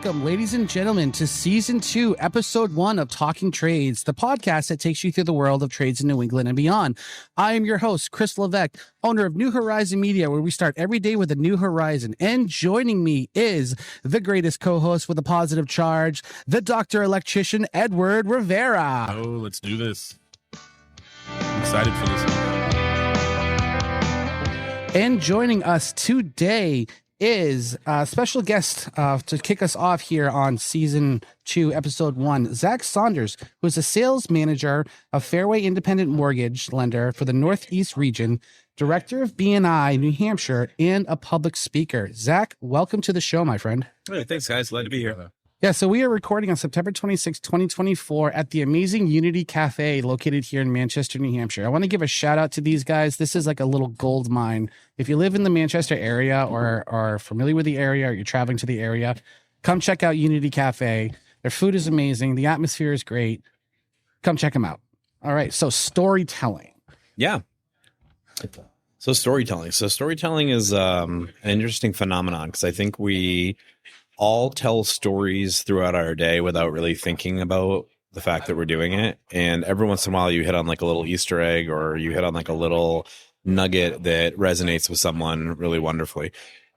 welcome, ladies and gentlemen, to Season 2, Episode 1 of Talking Trades, the podcast that takes you through the world of trades in New England and beyond. I am your host, Chris Levesque, owner of New Horizon Media, where we start every day with a new horizon. And joining me is the greatest co-host with a positive charge, the Dr. Electrician, Edward Rivera. Oh, let's do this. I'm excited for this one. And joining us today is a special guest to kick us off here on Season 2, Episode 1, Zach Saunders, who is a sales manager of Fairway Independent Mortgage Lender for the Northeast region, director of BNI New Hampshire, and a public speaker. Zach, welcome to the show, my friend. Hey, thanks, guys. Glad to be here. Yeah, so we are recording on September 26, 2024 at the amazing Unity Cafe located here in Manchester, New Hampshire. I want to give a shout out to these guys. This is like a little gold mine. If you live in the Manchester area or are familiar with the area or you're traveling to the area, come check out Unity Cafe. Their food is amazing. The atmosphere is great. Come check them out. All right, so storytelling. Yeah. So storytelling. So storytelling is an interesting phenomenon because I think we all tell stories throughout our day without really thinking about the fact that we're doing it. And every once in a while you hit on like a little Easter egg or you hit on like a little nugget that resonates with someone really wonderfully.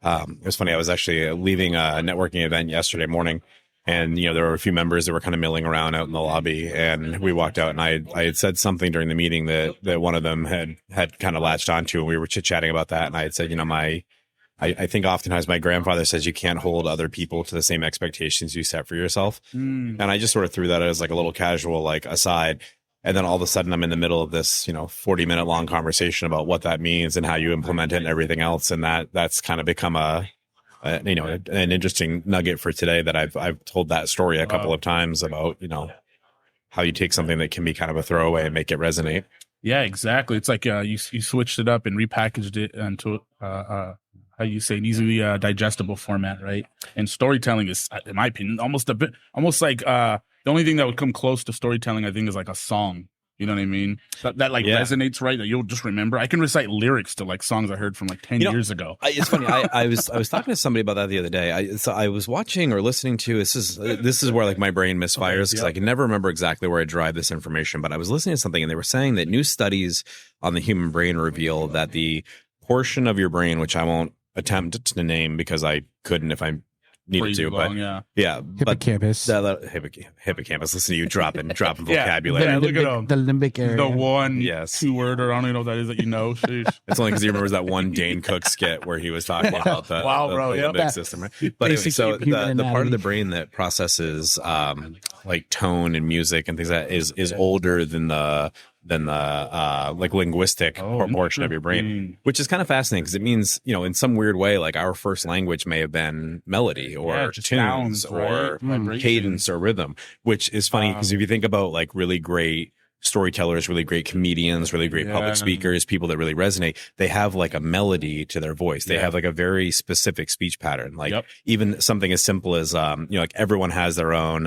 It was funny. I was actually leaving a networking event yesterday morning and, there were a few members that were kind of milling around out in the lobby and we walked out and I had said something during the meeting that one of them had kind of latched onto and we were chit-chatting about that. And I had said, I think oftentimes my grandfather says you can't hold other people to the same expectations you set for yourself. And I just sort of threw that as like a little casual, like aside. And then all of a sudden I'm in the middle of this, 40-minute long conversation about what that means and how you implement it and everything else. And that's kind of become an interesting nugget for today that I've told that story a couple of times about, how you take something that can be kind of a throwaway and make it resonate. Yeah, exactly. It's like you switched it up and repackaged it into how you say, an easily digestible format, right? And storytelling is, in my opinion, almost like the only thing that would come close to storytelling, I think, is like a song. You know what I mean? That resonates, right? That you'll just remember. I can recite lyrics to like songs I heard from like 10 years ago. It's funny. I was talking to somebody about that the other day. I was watching or listening to this is where like my brain misfires because I can never remember exactly where I derive this information. But I was listening to something and they were saying that new studies on the human brain reveal that the portion of your brain, which I won't attempt to name because I couldn't if I needed to, but hippocampus. Hippocampus. Listen to you dropping vocabulary. Yeah, look at the limbic area. The one two-word, or I don't even know what that is that It's only because he remembers that one Dane Cook skit where he was talking about the limbic system, right? But anyway, so the part of the brain that processes like tone and music and things like that is older than the like linguistic portion of your brain, which is kind of fascinating because it means, in some weird way, like our first language may have been melody or tunes or cadence or rhythm, which is funny because if you think about like really great storytellers, really great comedians, really great public speakers, people that really resonate, they have like a melody to their voice. They have like a very specific speech pattern. Like even something as simple as, like everyone has their own,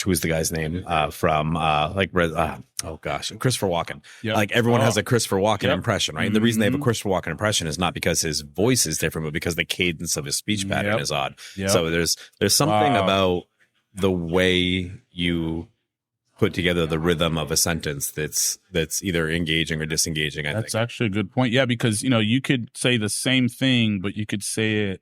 who's the guy's name from Christopher Walken. Like everyone has a Christopher Walken impression, right? And the reason they have a Christopher Walken impression is not because his voice is different, but because the cadence of his speech pattern is odd. So there's something about the way you put together the rhythm of a sentence that's either engaging or disengaging. That's actually a good point. Yeah, because you could say the same thing, but you could say it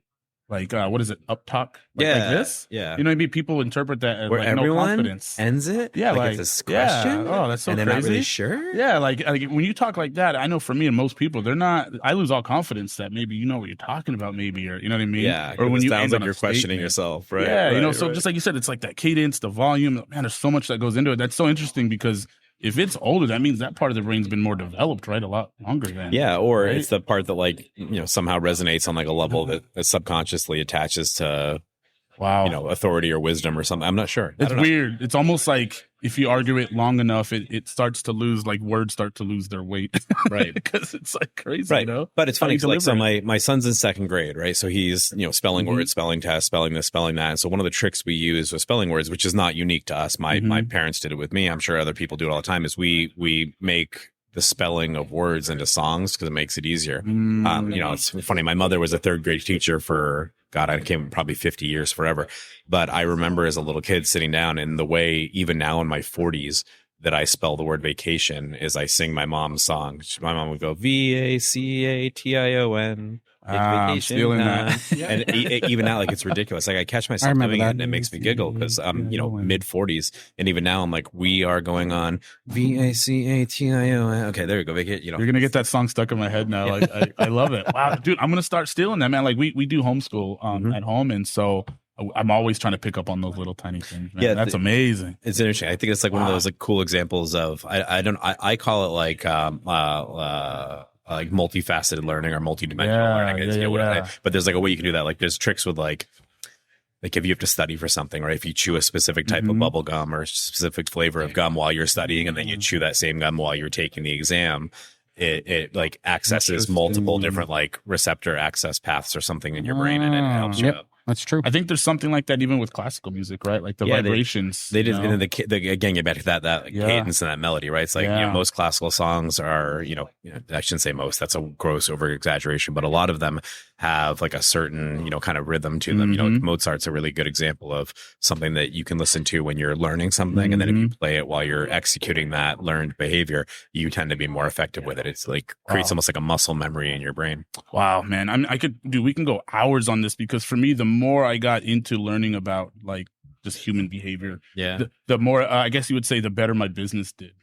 like what is it? Up talk? Like this? Yeah. Maybe people interpret that as where like everyone no confidence. Ends it? Yeah, like it's a question. Yeah. Oh, that's so and crazy. They're not really sure. Yeah, like when you talk like that, I know for me and most people, I lose all confidence that maybe you know what you're talking about, maybe, or you know what I mean? Yeah. Or when it you sounds like you're questioning yourself, right? Yeah, so just like you said, it's like that cadence, the volume. Man, there's so much that goes into it. That's so interesting because if it's older, that means that part of the brain's been more developed, right? A lot longer than. Yeah, or it's the part that like, somehow resonates on like a level that subconsciously attaches to, authority or wisdom or something. I'm not sure. It's weird. It's almost like if you argue it long enough, it starts to lose, like words start to lose their weight. Right. Because it's like crazy, right. But it's funny. So my son's in second grade, right? So he's, spelling words, spelling tests, spelling this, spelling that. And so one of the tricks we use with spelling words, which is not unique to us, my parents did it with me. I'm sure other people do it all the time, is we make the spelling of words into songs because it makes it easier. It's funny. My mother was a third grade teacher for God, I came probably 50 years forever. But I remember as a little kid sitting down, and the way even now in my 40s that I spell the word vacation is I sing my mom's song. My mom would go VACATION. I'm stealing that. And even now, like, it's ridiculous. Like, I catch myself doing it, and it makes me giggle because I'm, mid 40s, and even now I'm like, we are going on VACATION. Okay, there you go. You're gonna get that song stuck in my head now. Like, I love it. Wow, dude, I'm gonna start stealing that, man. Like, we do homeschool at home, and so I'm always trying to pick up on those little tiny things, man. Yeah, that's amazing. It's interesting. I think it's like one of those like cool examples of I call it like multifaceted learning or multidimensional learning. But there's like a way you can do that. Like there's tricks with like if you have to study for something, right? If you chew a specific type of bubble gum or a specific flavor of gum while you're studying, and then you chew that same gum while you're taking the exam, it like accesses multiple different like receptor access paths or something in your brain, and it helps you out. That's true. I think there's something like that even with classical music, right? Like the vibrations. They did, and again, get back to that cadence and that melody, right? It's like most classical songs are, I shouldn't say most. That's a gross over exaggeration, but a lot of them have like a certain, kind of rhythm to them. Mozart's a really good example of something that you can listen to when you're learning something, and then if you play it while you're executing that learned behavior, you tend to be more effective with it. It's like creates almost like a muscle memory in your brain. Wow, man! We can go hours on this because for me, the more I got into learning about like just human behavior, the more I guess you would say the better my business did.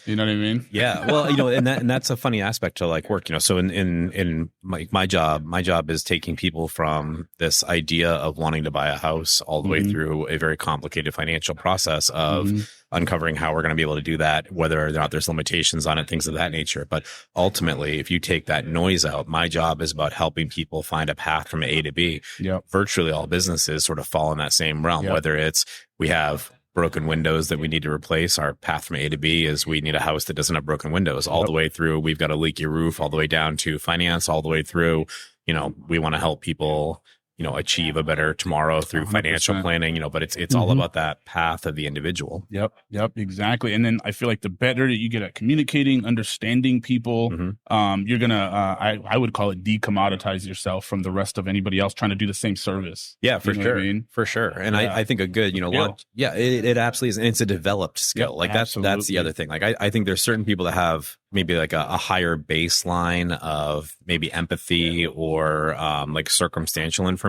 You know what I mean? Yeah. Well, and that's a funny aspect to like work, So in my job is taking people from this idea of wanting to buy a house all the way through a very complicated financial process of uncovering how we're going to be able to do that, whether or not there's limitations on it, things of that nature. But ultimately, if you take that noise out, my job is about helping people find a path from A to B. Yep. Virtually all businesses sort of fall in that same realm, whether it's we have broken windows that we need to replace. Our path from A to B is we need a house that doesn't have broken windows all the way through. We've got a leaky roof all the way down to finance, all the way through, we want to help people, achieve a better tomorrow through 100%. Financial planning, but it's all about that path of the individual. Yep, exactly. And then I feel like the better that you get at communicating, understanding people, you're going to, I would call it decommoditize yourself from the rest of anybody else trying to do the same service. Yeah, for sure. For sure. And I think a good, it absolutely is. And it's a developed skill. Like that's the other thing. Like I think there's certain people that have maybe like a higher baseline of maybe empathy or like circumstantial information,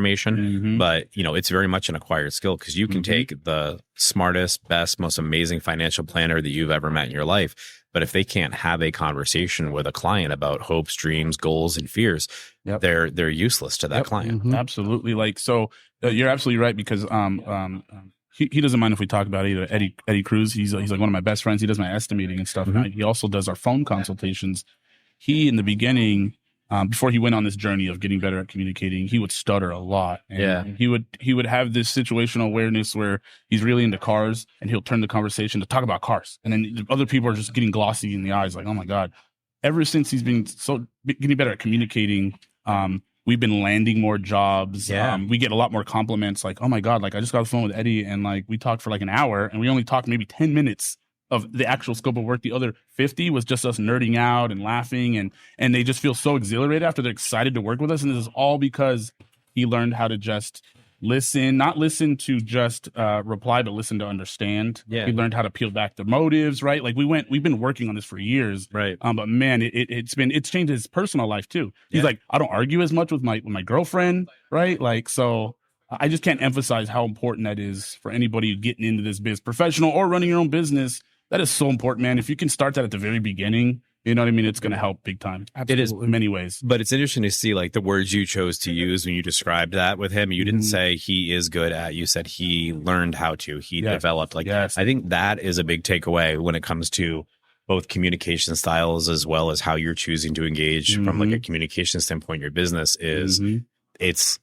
but it's very much an acquired skill because you can take the smartest, best, most amazing financial planner that you've ever met in your life, but if they can't have a conversation with a client about hopes, dreams, goals, and fears, they're useless to that client. Absolutely. Like so, you're absolutely right because He doesn't mind if we talk about it. Eddie Cruz. He's like one of my best friends. He does my estimating and stuff. And he also does our phone consultations. He, in the beginning, before he went on this journey of getting better at communicating, he would stutter a lot. And he would have this situational awareness where he's really into cars and he'll turn the conversation to talk about cars. And then other people are just getting glossy in the eyes like, oh my God. Ever since he's been getting better at communicating, we've been landing more jobs. We get a lot more compliments like, oh my God, like I just got off the phone with Eddie and like we talked for like an hour and we only talked maybe 10 minutes of the actual scope of work. The other 50 was just us nerding out and laughing and they just feel so exhilarated after they're excited to work with us. And this is all because he learned how to just listen, not listen to just reply, but listen to understand. He learned how to peel back the motives, right? Like we've been working on this for years, right? But man, it's changed his personal life too. He's like, I don't argue as much with my girlfriend, right? Like, so I just can't emphasize how important that is for anybody getting into this biz, professional or running your own business. That is so important, man. If you can start that at the very beginning, you know what I mean? It's going to help big time. Absolutely. It is in many ways. But it's interesting to see like the words you chose to use when you described that with him. You didn't say he is good at, you said he learned how to, he developed. Like, I think that is a big takeaway when it comes to both communication styles as well as how you're choosing to engage from like a communication standpoint in your business is it's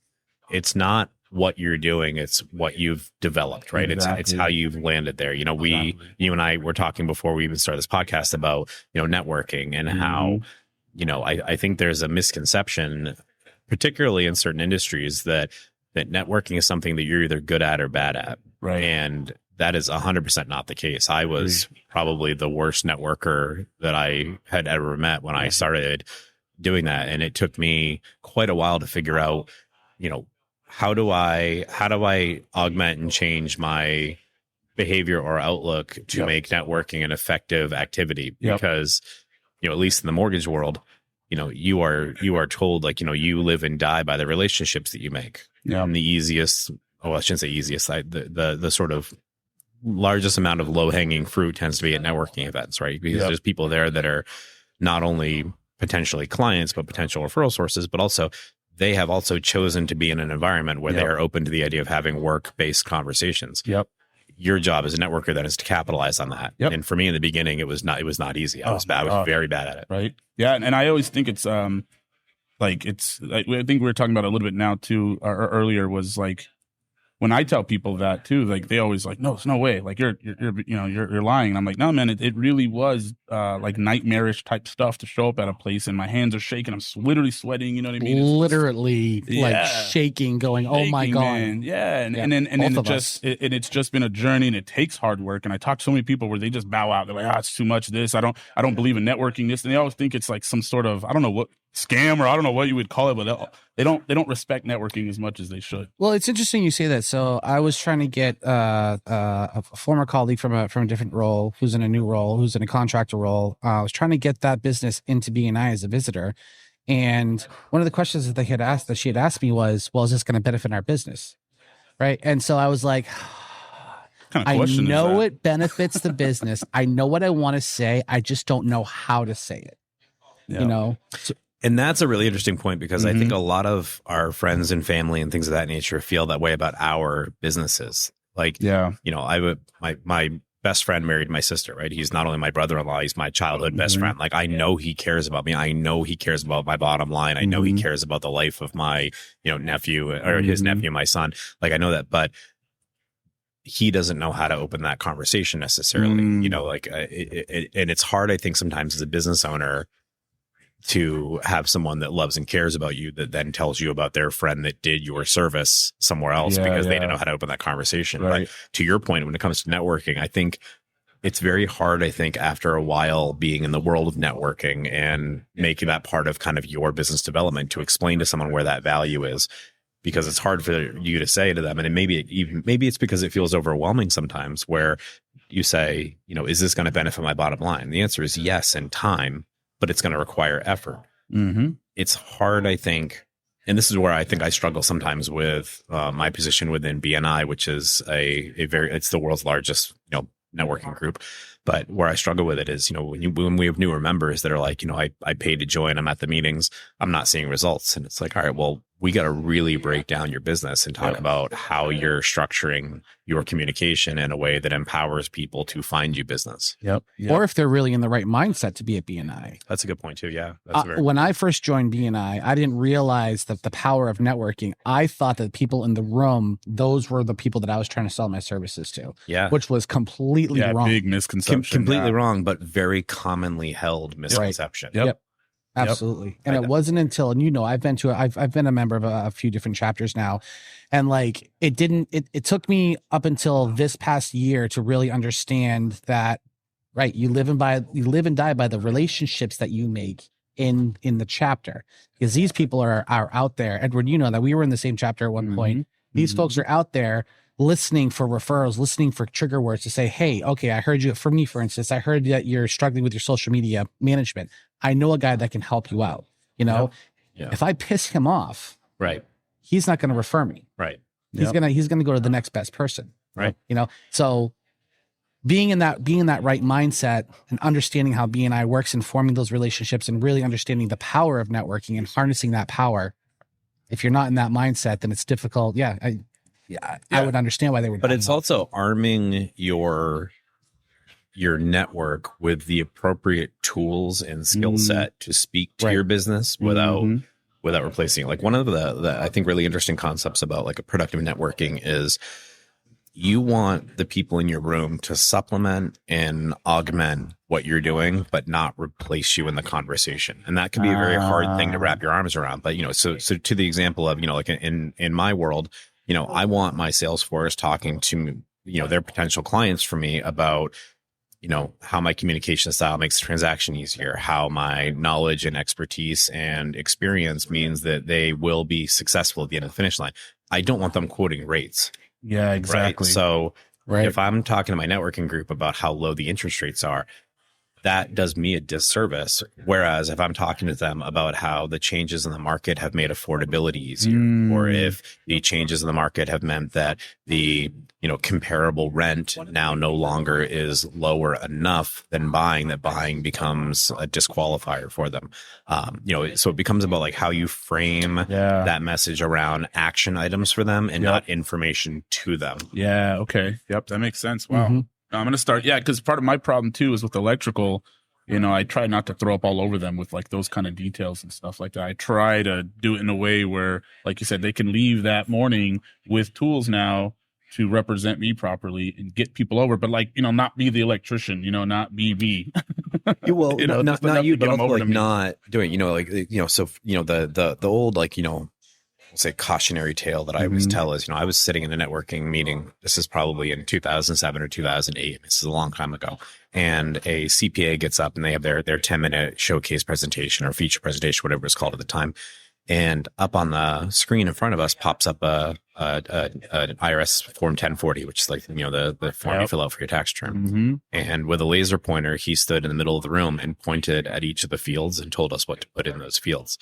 not what you're doing, it's what you've developed, right? Exactly. It's how you've landed there. You and I were talking before we even started this podcast about, networking and how, I think there's a misconception, particularly in certain industries, that networking is something that you're either good at or bad at. Right. And that is 100% not the case. I was probably the worst networker that I had ever met when I started doing that. And it took me quite a while to figure out, how do I augment and change my behavior or outlook to make networking an effective activity? Because, at least in the mortgage world, you are told, like, you live and die by the relationships that you make. And the easiest, I shouldn't say easiest, the sort of largest amount of low hanging fruit tends to be at networking events, right? Because there's people there that are not only potentially clients, but potential referral sources, but also they have also chosen to be in an environment where they are open to the idea of having work-based conversations. Your job as a networker then is to capitalize on that. And for me in the beginning, it was not easy. I was bad. I was very bad at it. Right. Yeah. And I always think it's, I think we were talking about it a little bit now too, or earlier, was like, when I tell people that too, like, they always like, no, it's no way. Like you're lying. And I'm like, no, man, it really was like nightmarish type stuff to show up at a place and my hands are shaking. I'm literally sweating. You know what I mean? Literally like shaking, going, oh my God. Man. Yeah. And then it's just been a journey, and it takes hard work. And I talk to so many people where they just bow out. They're like, it's too much of this. I don't believe in networking this. And they always think it's like some sort of, I don't know what scam, or I don't know what you would call it, but they don't respect networking as much as they should. Well, it's interesting you say that. So I was trying to get a former colleague from a different role, who's in a new role, who's in a contractor role. I was trying to get that business into BNI as a visitor. And one of the questions that she had asked me was, well, is this going to benefit our business? Right. And so I was like, I know it benefits the business. I know what I want to say. I just don't know how to say it. And that's a really interesting point, because I think a lot of our friends and family and things of that nature feel that way about our businesses. Like, my best friend married my sister, right? He's not only my brother-in-law, he's my childhood best friend. Like, I know he cares about me. I know he cares about my bottom line. I know he cares about the life of my, nephew, or his nephew, my son. Like, I know that, but he doesn't know how to open that conversation necessarily, and it's hard, I think, sometimes as a business owner to have someone that loves and cares about you that then tells you about their friend that did your service somewhere else because they didn't know how to open that conversation. Right. But to your point, when it comes to networking, I think it's very hard, I think, after a while being in the world of networking and making that part of kind of your business development, to explain to someone where that value is, because it's hard for you to say to them. And maybe it's because it feels overwhelming sometimes, where you say, is this going to benefit my bottom line? The answer is yes, in time, but it's going to require effort. It's hard, I think. And this is where I think I struggle sometimes with my position within BNI, which is it's the world's largest, networking group. But where I struggle with it is, when we have newer members that are like, I paid to join, I'm at the meetings, I'm not seeing results. And it's like, all right, well, we got to really break down your business and talk about how you're structuring your communication in a way that empowers people to find you business. Or if they're really in the right mindset to be at BNI. That's a good point too. Yeah. When I first joined BNI, I didn't realize that the power of networking. I thought that people in the room, those were the people that I was trying to sell my services to. Yeah. Which was completely wrong. Big misconception. Completely wrong, but very commonly held misconception. Yep. Absolutely. And it wasn't until, and I've been a member of a few different chapters now. And like, it took me up until this past year to really understand that, right, you live and die by the relationships that you make in the chapter, because these people are out there. Edward, that we were in the same chapter at one point. These folks are out there listening for referrals, listening for trigger words to say, hey, okay, I heard you. For me, for instance, I heard that you're struggling with your social media management. I know a guy that can help you out. If I piss him off, right, he's not going to refer me. Right. He's gonna go to the next best person. Right. So being in that right mindset and understanding how BNI works and forming those relationships and really understanding the power of networking and harnessing that power. If you're not in that mindset, then it's difficult. I would understand why they would. But it's also arming your network with the appropriate tools and skill set to speak to your business without replacing it. Like, one of the I think really interesting concepts about like a productive networking is you want the people in your room to supplement and augment what you're doing, but not replace you in the conversation. And that can be a very hard thing to wrap your arms around. But so to the example of, like in my world, I want my sales force talking to, their potential clients for me about, how my communication style makes the transaction easier, how my knowledge and expertise and experience means that they will be successful at the end of the finish line. I don't want them quoting rates. Yeah, exactly. Right? So Right. if I'm talking to my networking group about how low the interest rates are, that does me a disservice. Whereas if I'm talking to them about how the changes in the market have made affordability easier, or if the changes in the market have meant that the, comparable rent now no longer is lower enough than buying, that buying becomes a disqualifier for them. So it becomes about like how you frame that message around action items for them and not information to them. Yeah. Okay. Yep. That makes sense. Wow. I'm going to start. Yeah. Because part of my problem too is with electrical, I try not to throw up all over them with like those kind of details and stuff like that. I try to do it in a way where, like you said, they can leave that morning with tools now to represent me properly and get people over, but like, not be the electrician, not be me. Well, not you, but also like not doing, so, the old, like, we'll say cautionary tale that I always tell is, I was sitting in a networking meeting. This is probably in 2007 or 2008. This is a long time ago. And a CPA gets up and they have their 10-minute showcase presentation or feature presentation, whatever it's called at the time. And up on the screen in front of us pops up an IRS Form 1040, which is like, the form you fill out for your tax return. And with a laser pointer, he stood in the middle of the room and pointed at each of the fields and told us what to put in those fields.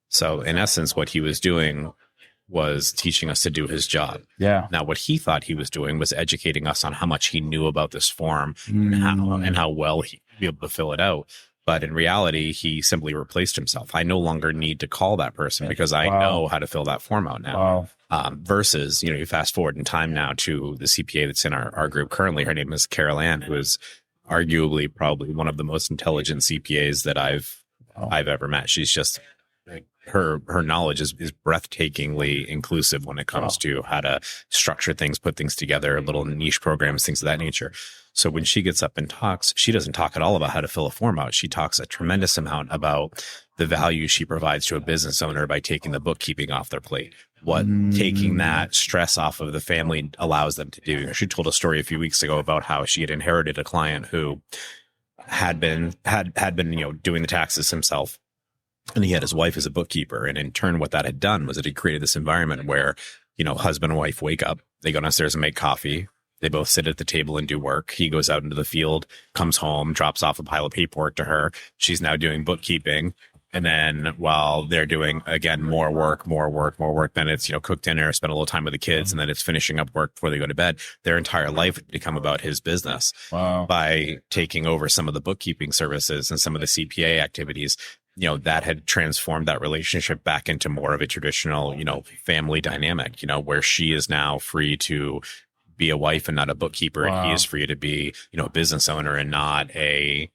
So in essence, what he was doing was teaching us to do his job. Yeah. Now, what he thought he was doing was educating us on how much he knew about this form and how well he'd be able to fill it out. But in reality, he simply replaced himself. I no longer need to call that person because I know how to fill that form out now. Versus, you fast forward in time now to the CPA that's in our group currently. Her name is Carol Ann, who is arguably probably one of the most intelligent CPAs that I've ever met. She's just her knowledge is breathtakingly inclusive when it comes to how to structure things, put things together, little niche programs, things of that nature. So when she gets up and talks, she doesn't talk at all about how to fill a form out. She talks a tremendous amount about the value she provides to a business owner by taking the bookkeeping off their plate, what taking that stress off of the family allows them to do. She told a story a few weeks ago about how she had inherited a client who had been doing the taxes himself. And he had his wife as a bookkeeper. And in turn, what that had done was it had created this environment where, husband and wife wake up, they go downstairs and make coffee. They both sit at the table and do work. He goes out into the field, comes home, drops off a pile of paperwork to her. She's now doing bookkeeping. And then while they're doing, again, more work, then it's, cook dinner, spend a little time with the kids, and then it's finishing up work before they go to bed. Their entire life would become about his business by taking over some of the bookkeeping services and some of the CPA activities. That had transformed that relationship back into more of a traditional, family dynamic, where she is now free to be a wife and not a bookkeeper. And he is free to be, a business owner and not a,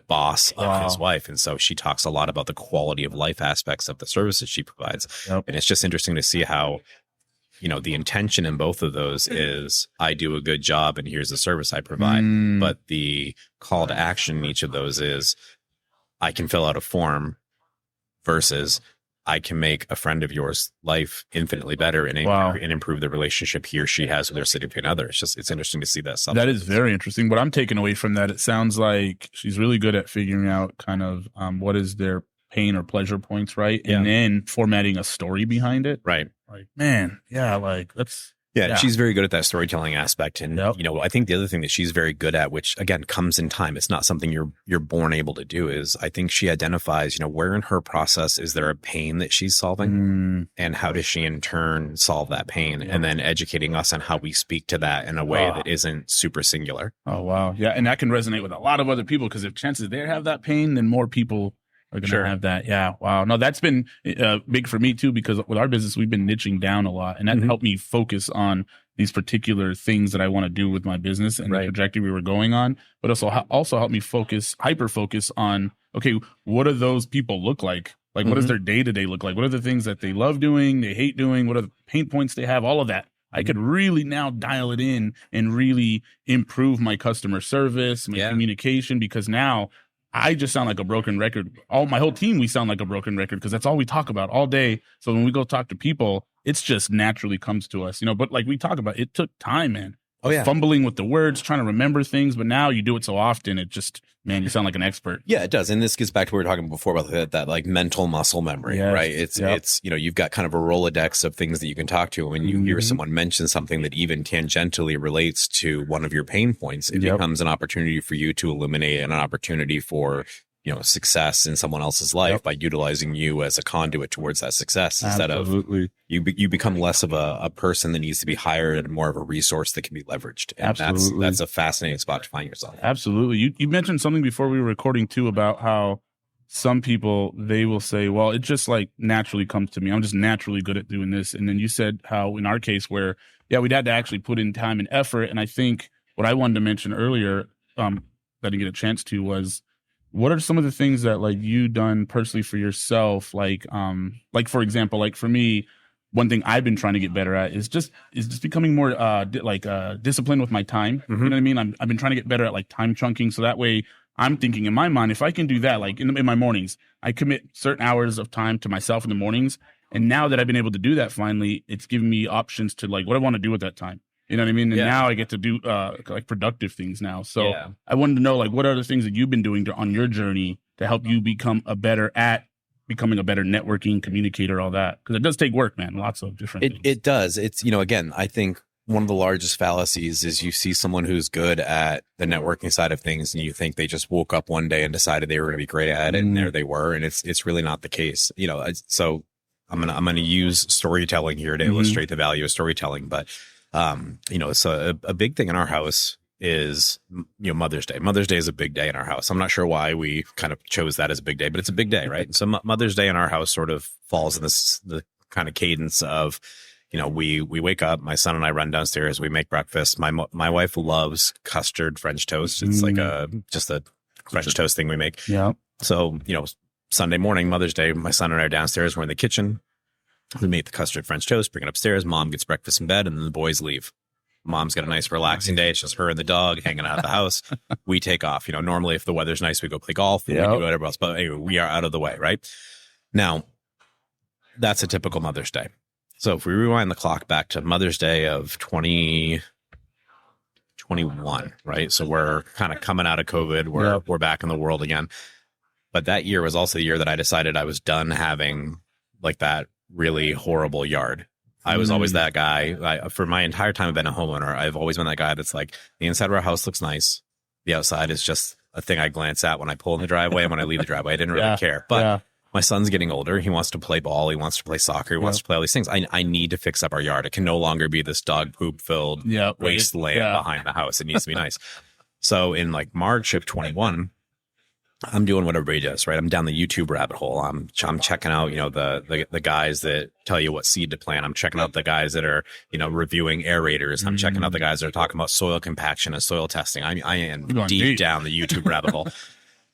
boss of his wife. And so she talks a lot about the quality of life aspects of the services she provides. And it's just interesting to see how, the intention in both of those is I do a good job and here's the service I provide. But the call to action in each of those is I can fill out a form versus I can make a friend of yours life infinitely better and improve the relationship he or she has with their significant other. It's interesting to see that. That is very interesting. What I'm taking away from that, it sounds like she's really good at figuring out kind of what is their pain or pleasure points, right? And then formatting a story behind it. Right. Like, man, that's... Yeah, she's very good at that storytelling aspect. And, I think the other thing that she's very good at, which again comes in time, it's not something you're born able to do, is I think she identifies, where in her process is there a pain that she's solving and how does she in turn solve that pain and then educating us on how we speak to that in a way that isn't super singular. Oh, wow. Yeah. And that can resonate with a lot of other people because if chances they have that pain, then more people are going to have that. Yeah. Wow. No, that's been big for me too, because with our business, we've been niching down a lot and that helped me focus on these particular things that I want to do with my business and the trajectory we were going on, but also helped me hyper focus on, okay, what do those people look like? Like, what does their day to day look like? What are the things that they love doing? They hate doing? What are the pain points they have? All of that. I could really now dial it in and really improve my customer service, my communication, because now I just sound like a broken record. My whole team, we sound like a broken record because that's all we talk about all day. So when we go talk to people, it's just naturally comes to us, but like we talk about, it took time, man. Oh, yeah. fumbling with the words, trying to remember things. But now you do it so often, it just, man, you sound like an expert. Yeah, it does. And this gets back to what we were talking before about that like mental muscle memory, Yes. right? It's, you know, you've got kind of a Rolodex of things that you can talk to. When you hear someone mention something that even tangentially relates to one of your pain points, it becomes an opportunity for you to illuminate and an opportunity for, you know, success in someone else's life by utilizing you as a conduit towards that success instead of you become less of a person that needs to be hired and more of a resource that can be leveraged. And that's a fascinating spot to find yourself. Absolutely. You mentioned something before we were recording too about how some people, they will say, well, it just like naturally comes to me. I'm just naturally good at doing this. And then you said how in our case where, we'd had to actually put in time and effort. And I think what I wanted to mention earlier, that I didn't get a chance to was, what are some of the things that like you done personally for yourself? Like for example, like for me, one thing I've been trying to get better at is just becoming more disciplined with my time. You know what I mean? I've been trying to get better at like time chunking. So that way I'm thinking in my mind, if I can do that, like in my mornings, I commit certain hours of time to myself in the mornings. And now that I've been able to do that, finally, it's given me options to like what I want to do with that time. You know what I mean? And now I get to do like productive things now. So I wanted to know, like, what are the things that you've been doing on your journey to help you becoming a better networking communicator, all that? Because it does take work, man. Lots of different things. It does. It's, you know, again, I think one of the largest fallacies is you see someone who's good at the networking side of things and you think they just woke up one day and decided they were going to be great at it. And there they were. And it's really not the case. You know, so I'm going to use storytelling here to illustrate the value of storytelling. But you know, so a big thing in our house is, you know, Mother's Day. Mother's Day is a big day in our house. I'm not sure why we kind of chose that as a big day, but it's a big day, right? So Mother's Day in our house sort of falls in the kind of cadence of, you know, we wake up, my son and I run downstairs, we make breakfast. My wife loves custard French toast. It's like just a French toast thing we make. Yeah. So, you know, Sunday morning, Mother's Day, my son and I are downstairs. We're in the kitchen. We make the custard French toast, bring it upstairs. Mom gets breakfast in bed, and then the boys leave. Mom's got a nice relaxing day. It's just her and the dog hanging out of the house. We take off. You know, normally if the weather's nice, we go play golf. We do whatever else. But anyway, we are out of the way, right? Now, that's a typical Mother's Day. So if we rewind the clock back to Mother's Day of 2021, right? So we're kind of coming out of COVID. We're back in the world again. But that year was also the year that I decided I was done having like that really horrible yard. I was always that guy. For my entire time I've been a homeowner, I've always been that guy that's like, the inside of our house looks nice. The outside is just a thing I glance at when I pull in the driveway and when I leave the driveway. I didn't really care. But my son's getting older. He wants to play ball. He wants to play soccer. He wants to play all these things. I need to fix up our yard. It can no longer be this dog poop filled wasteland behind the house. It needs to be nice. So in like March of 21, I'm doing what everybody does, right? I'm down the YouTube rabbit hole. I'm checking out, you know, the guys that tell you what seed to plant. I'm checking out the guys that are, you know, reviewing aerators. I'm checking out the guys that are talking about soil compaction and soil testing. I am deep down the YouTube rabbit hole.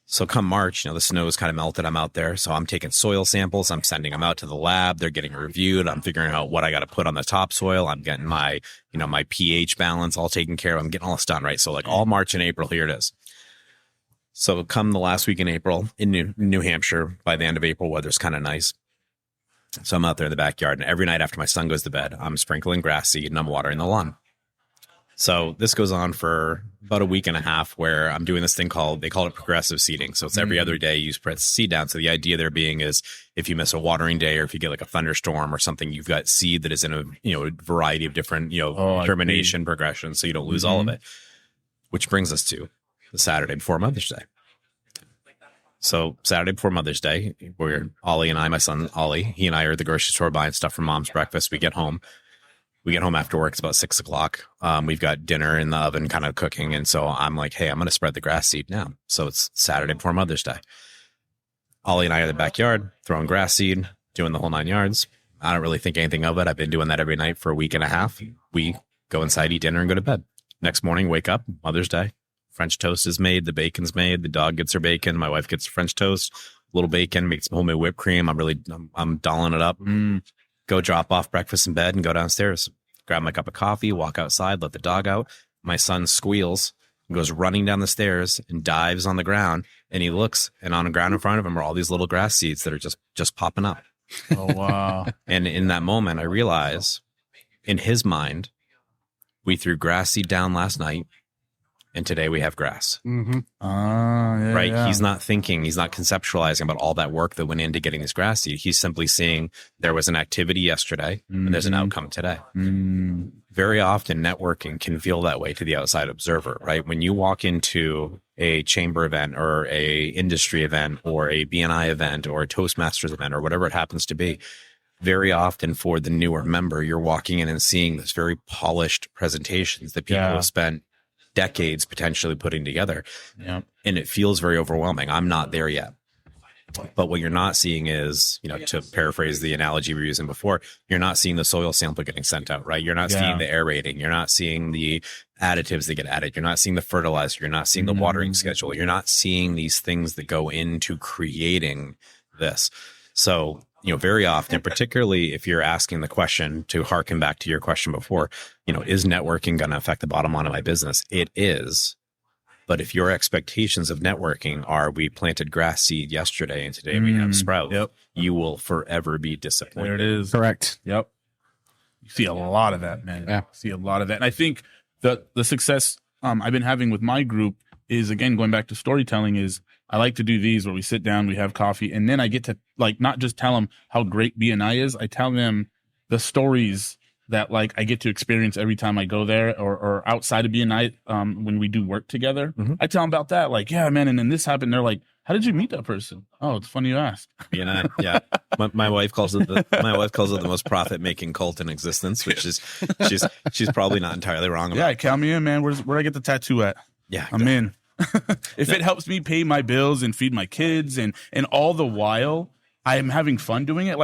So come March, you know, the snow is kind of melted. I'm out there. So I'm taking soil samples. I'm sending them out to the lab. They're getting reviewed. I'm figuring out what I got to put on the topsoil. I'm getting my, you know, my pH balance all taken care of. I'm getting all this done, right? So like all March and April, here it is. So come the last week in April in New Hampshire, by the end of April, weather's kind of nice. So I'm out there in the backyard, and every night after my son goes to bed, I'm sprinkling grass seed and I'm watering the lawn. So this goes on for about a week and a half where I'm doing this thing they call it progressive seeding. So it's every other day you spread seed down. So the idea there being is if you miss a watering day or if you get like a thunderstorm or something, you've got seed that is in a, you know, a variety of different, you know, germination progressions. So you don't lose all of it, which brings us to the Saturday before Mother's Day. So Saturday before Mother's Day, we're Ollie and I, my son Ollie, he and I are at the grocery store buying stuff for Mom's breakfast. We get home after work. It's about 6 o'clock. We've got dinner in the oven kind of cooking. And so I'm like, hey, I'm going to spread the grass seed now. So it's Saturday before Mother's Day. Ollie and I are in the backyard throwing grass seed, doing the whole 9 yards. I don't really think anything of it. I've been doing that every night for a week and a half. We go inside, eat dinner, and go to bed. Next morning, wake up, Mother's Day. French toast is made. The bacon's made. The dog gets her bacon. My wife gets French toast, a little bacon, makes some homemade whipped cream. I'm dolling it up. Go drop off breakfast in bed and go downstairs, grab my cup of coffee, walk outside, let the dog out. My son squeals and goes running down the stairs and dives on the ground. And he looks, and on the ground in front of him are all these little grass seeds that are just popping up. Oh, wow. And in that moment, I realize in his mind, We threw grass seed down last night, and today we have grass. Mm-hmm. Right? Yeah. He's not thinking, he's not conceptualizing about all that work that went into getting this grass seed. He's simply seeing there was an activity yesterday and there's an outcome today. Very often networking can feel that way to the outside observer, right? When you walk into a chamber event or a industry event or a BNI event or a Toastmasters event or whatever it happens to be, very often for the newer member, you're walking in and seeing this very polished presentations that people have spent decades potentially putting together. Yeah. And it feels very overwhelming. I'm not there yet. But what you're not seeing is, to paraphrase the analogy we were using before, you're not seeing the soil sample getting sent out, right? You're not seeing the aerating. You're not seeing the additives that get added. You're not seeing the fertilizer. You're not seeing the watering schedule. You're not seeing these things that go into creating this. So, very often, particularly if you're asking the question, to harken back to your question before, is networking going to affect the bottom line of my business? It is. But if your expectations of networking are, we planted grass seed yesterday and today we have sprout, you will forever be disappointed. There it is. Correct. Yep. You see a lot of that, man. Yeah. See a lot of that. And I think the success I've been having with my group is, again, going back to storytelling, is I like to do these where we sit down, we have coffee, and then I get to not just tell them how great BNI is. I tell them the stories that I get to experience every time I go there or outside of BNI when we do work together. I tell them about that. Yeah, man. And then this happened. They're like, how did you meet that person? Oh, it's funny you asked. BNI. Yeah. My wife calls it the most profit making cult in existence, which is she's probably not entirely wrong about. Yeah. Count me in, man. Where I get the tattoo at? Yeah. I'm in. If it helps me pay my bills and feed my kids and all the while I am having fun doing it.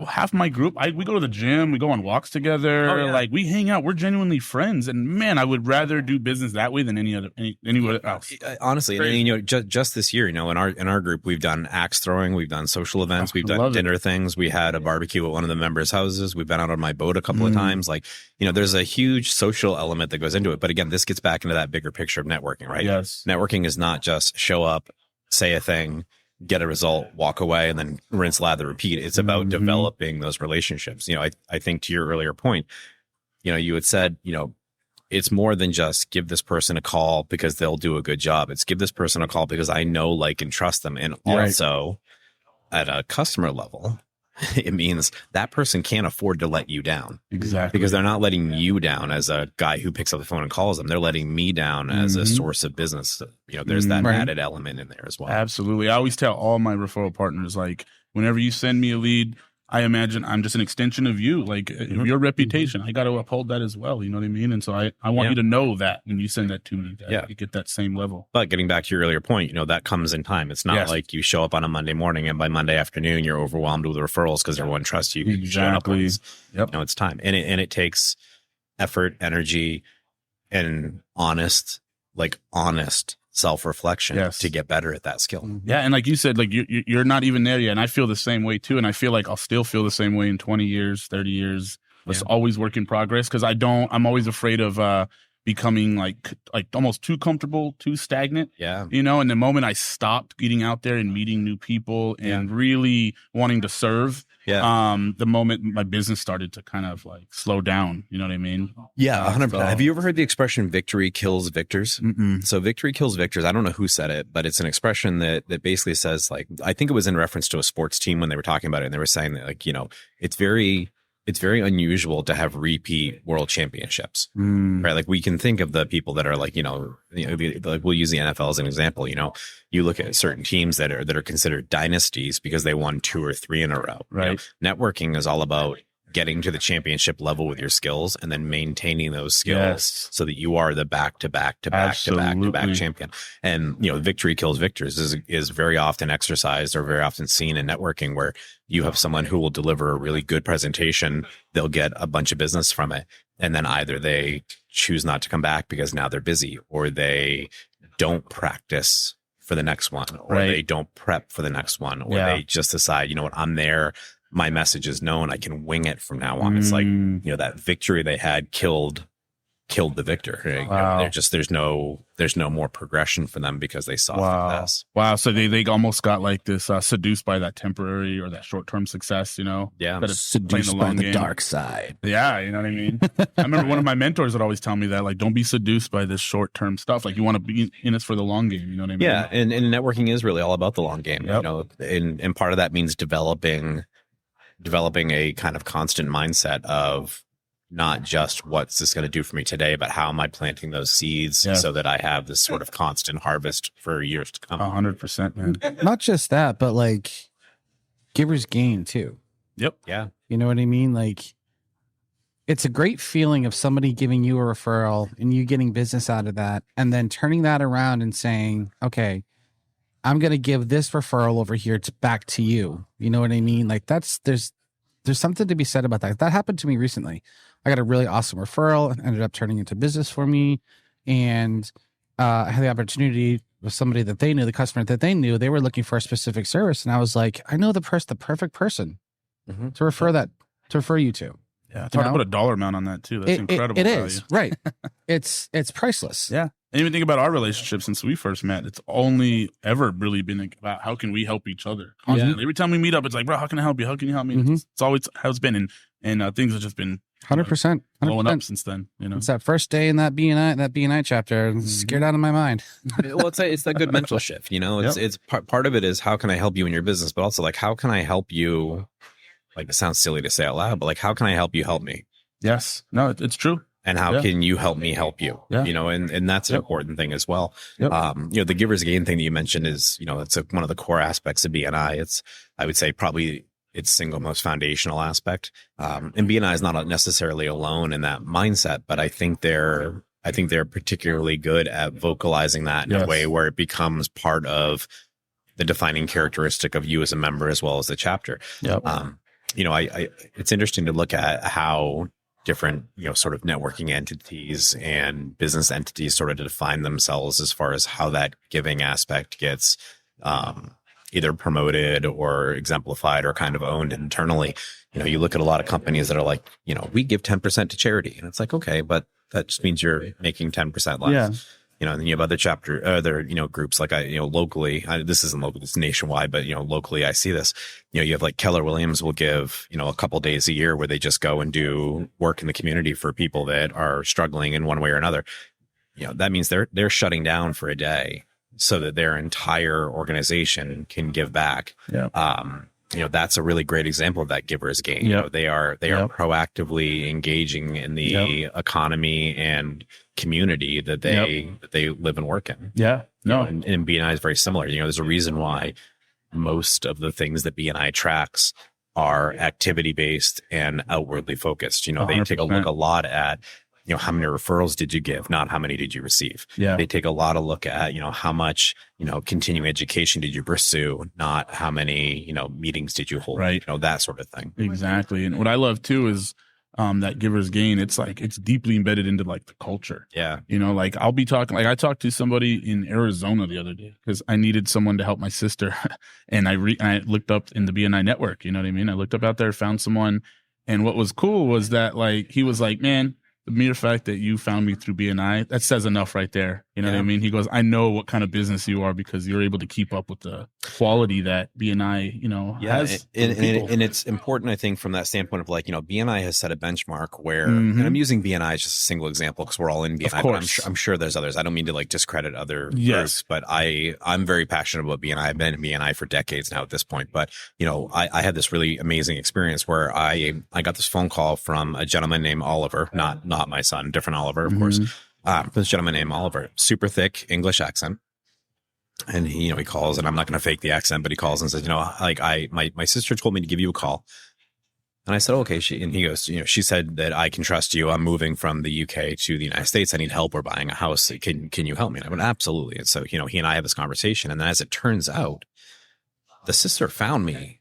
Half my group, we go to the gym, we go on walks together, we hang out, we're genuinely friends. And man, I would rather do business that way than anywhere else. Honestly, and, just this year, in our group, we've done axe throwing, we've done social events, we've done dinner things, we had a barbecue at one of the members' houses, we've been out on my boat a couple of times. There's a huge social element that goes into it. But again, this gets back into that bigger picture of networking, right? Yes. Networking is not just show up, say a thing, get a result, walk away, and then rinse, lather, repeat. It's about developing those relationships. I think to your earlier point, you had said, it's more than just give this person a call because they'll do a good job. It's give this person a call because I know, like, and trust them. And also at a customer level, it means that person can't afford to let you down. Exactly. Because they're not letting you down as a guy who picks up the phone and calls them. They're letting me down as a source of business. There's that added element in there as well. Absolutely. I always tell all my referral partners, whenever you send me a lead, I imagine I'm just an extension of you, your reputation. I got to uphold that as well. You know what I mean? And so I want you to know that when you send that to me, that you get that same level. But getting back to your earlier point, that comes in time. It's not like you show up on a Monday morning and by Monday afternoon, you're overwhelmed with referrals because everyone trusts you. Exactly. Yep. It's time. And it takes effort, energy, and honest self-reflection to get better at that skill. Yeah. And like you said, you're not even there yet. And I feel the same way too. And I feel like I'll still feel the same way in 20 years, 30 years. It's always work in progress. Cause I'm always afraid of, becoming like almost too comfortable, too stagnant. Yeah. And the moment I stopped getting out there and meeting new people and really wanting to serve, the moment my business started to kind of slow down, you know what I mean? Yeah, 100%. Have you ever heard the expression victory kills victors? So victory kills victors. I don't know who said it, but it's an expression that basically says, I think it was in reference to a sports team when they were talking about it, and they were saying that it's very unusual to have repeat world championships, right? We can think of the people that are we'll use the NFL as an example. You look at certain teams that are considered dynasties because they won 2 or 3 in a row. Right. Networking is all about getting to the championship level with your skills and then maintaining those skills so that you are the back-to-back champion. And, victory kills victors is very often exercised or very often seen in networking, where you have someone who will deliver a really good presentation. They'll get a bunch of business from it. And then either they choose not to come back because now they're busy, or they don't practice for the next one, or they don't prep for the next one, or they just decide, I'm there. My message is known. I can wing it from now on. It's that victory they had killed killed the victor. You know, Wow. there's no more progression for them because they saw success. Wow. So they almost got like this seduced by that temporary or that short-term success, you know? Yeah. That it's playing Seduced the by long the game. dark side. Yeah, you know what I mean? I remember one of my mentors would always tell me that, like, don't be seduced by this short-term stuff. Like, you want to be in it for the long game, you know what I mean? Yeah, and networking is really all about the long game. Yep. You know, and part of that means developing a kind of constant mindset of not just what's this going to do for me today, but how am I planting those seeds so that I have this sort of constant harvest for years to come. 100%, man. Not just that, but like givers gain too. Yep. Yeah. You know what I mean? Like, it's a great feeling of somebody giving you a referral and you getting business out of that, and then turning that around and saying, okay, I'm going to give this referral over here back to you. You know what I mean? Like, there's something to be said about that. That happened to me recently. I got a really awesome referral and ended up turning into business for me. And I had the opportunity with somebody that they knew, the customer that they knew, they were looking for a specific service. And I was like, I know the perfect person to refer you to. Yeah. It's hard to put a dollar amount on that, too. That's incredible. It value. is, right. It's priceless. Yeah. And even think about our relationship since we first met. It's only ever really been about how can we help each other. Constantly. Every time we meet up, it's like, bro, how can I help you? How can you help me? Mhm. It's always how it's been. And things have just been 100%. blowing up since then. You know, It's that first day in that BNI chapter. I'm scared out of my mind. Well, it's that good mental shift. You know, it's part of it is how can I help you in your business, but also like how can I help you? Like, it sounds silly to say out loud, but like how can I help you help me? yes, no, it's true. And how can you help me help you? Yeah. You know, and that's an important thing as well. Yep. You know, the giver's gain thing that you mentioned is, you know, it's one of the core aspects of BNI. It's, I would say, probably its single most foundational aspect. And BNI is not necessarily alone in that mindset, but I think they're particularly good at vocalizing that in a way where it becomes part of the defining characteristic of you as a member as well as the chapter. Yep. You know, it's interesting to look at how different, you know, sort of networking entities and business entities sort of define themselves as far as how that giving aspect gets either promoted or exemplified or kind of owned internally. You know, you look at a lot of companies that are like, you know, we give 10% to charity, and it's like, okay, but that just means you're making 10% less. Yeah. You know, and then you have other you know, groups like locally, this isn't local, it's nationwide, but, you know, locally I see this, you know, you have like Keller Williams will give, you know, a couple days a year where they just go and do work in the community for people that are struggling in one way or another. You know, that means they're shutting down for a day so that their entire organization can give back. Yeah. You know, that's a really great example of that giver's gain. Yep. You know, they are proactively engaging in the economy and community that they live and work in. Yeah. No. You know, and BNI is very similar. You know, there's a reason why most of the things that BNI tracks are activity based and outwardly focused. You know, they 100%. take a look a lot at, you know, how many referrals did you give, not how many did you receive. Yeah. They take a lot of look at, you know, how much, you know, continuing education did you pursue, not how many, you know, meetings did you hold, Right. you know, that sort of thing. Exactly. And what I love too is that giver's gain. It's like, it's deeply embedded into like the culture. Yeah. You know, like I'll be talking, like I talked to somebody in Arizona the other day because I needed someone to help my sister. And I looked up in the BNI network, you know what I mean? I looked up out there, found someone. And what was cool was that like, he was like, man, the mere fact that you found me through BNI, that says enough right there. You know what I mean? He goes, I know what kind of business you are because you're able to keep up with the quality that BNI, you know, has. And it's important, I think, from that standpoint of like, you know, BNI has set a benchmark where, and I'm using BNI as just a single example because we're all in BNI, but I'm sure there's others. I don't mean to like discredit other groups, but I'm very passionate about BNI. I've been in BNI for decades now at this point, but you know, I had this really amazing experience where I got this phone call from a gentleman named Oliver, not my son, different Oliver, of course. This gentleman named Oliver, super thick English accent. And he, you know, he calls, and I'm not going to fake the accent, but he calls and says, you know, like my sister told me to give you a call. And I said, okay. And he goes, you know, she said that I can trust you. I'm moving from the UK to the United States. I need help. We're buying a house. Can you help me? And I went, absolutely. And so, you know, he and I have this conversation. And then as it turns out, the sister found me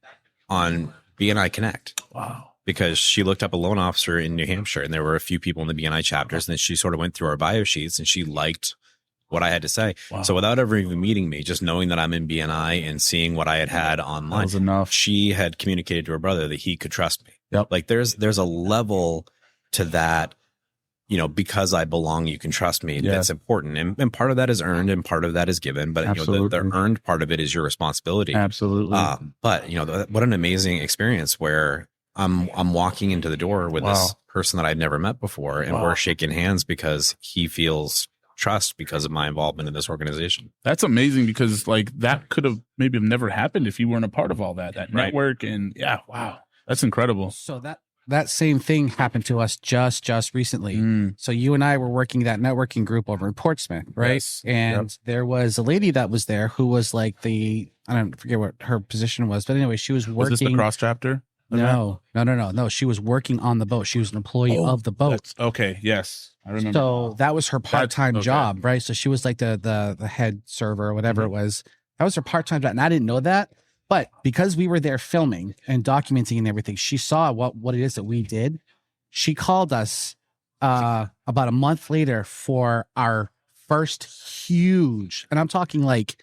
on BNI Connect. Wow. Because she looked up a loan officer in New Hampshire, and there were a few people in the BNI chapters, and then she sort of went through our bio sheets and she liked what I had to say. Wow. So without ever even meeting me, just knowing that I'm in BNI and seeing what I had online, that was enough. She had communicated to her brother that he could trust me. Yep. Like there's a level to that, because I belong, you can trust me. That's important. And part of that is earned and part of that is given. But, the earned part of it is your responsibility. Absolutely. But, what an amazing experience where I'm walking into the door with this person that I'd never met before, and we're shaking hands because he feels trust because of my involvement in this organization. That's amazing, because like that could have maybe never happened if you weren't a part of all that network. And that's incredible. So that same thing happened to us just recently. So you and I were working that networking group over in Portsmouth, right? Yes. And there was a lady that was there who was like I don't forget what her position was, but anyway, she was working. Was this the cross chapter? No. She was working on the boat. She was an employee of the boat. Okay. Yes. I remember. So that was her part-time job, right? So she was like the head server or whatever it was. That was her part-time job. And I didn't know that. But because we were there filming and documenting and everything, she saw what it is that we did. She called us about a month later for our first huge, and I'm talking like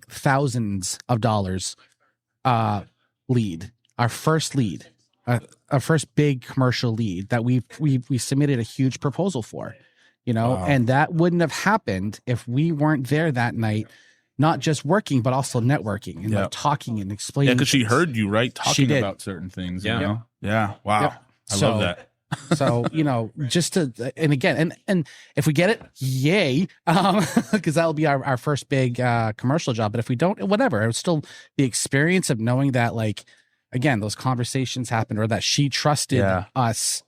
thousands of dollars lead. Our first lead, our first big commercial lead that we submitted a huge proposal for, and that wouldn't have happened if we weren't there that night. Not just working, but also networking and like talking and explaining. Yeah, because she heard you, right? Talking about certain things. Yeah. Yeah. Wow. Yep. I love that. So, just to, and again, and if we get it, yay, because that'll be our first big commercial job. But if we don't, whatever, it's still the experience of knowing that, like, again, those conversations happened, or that she trusted us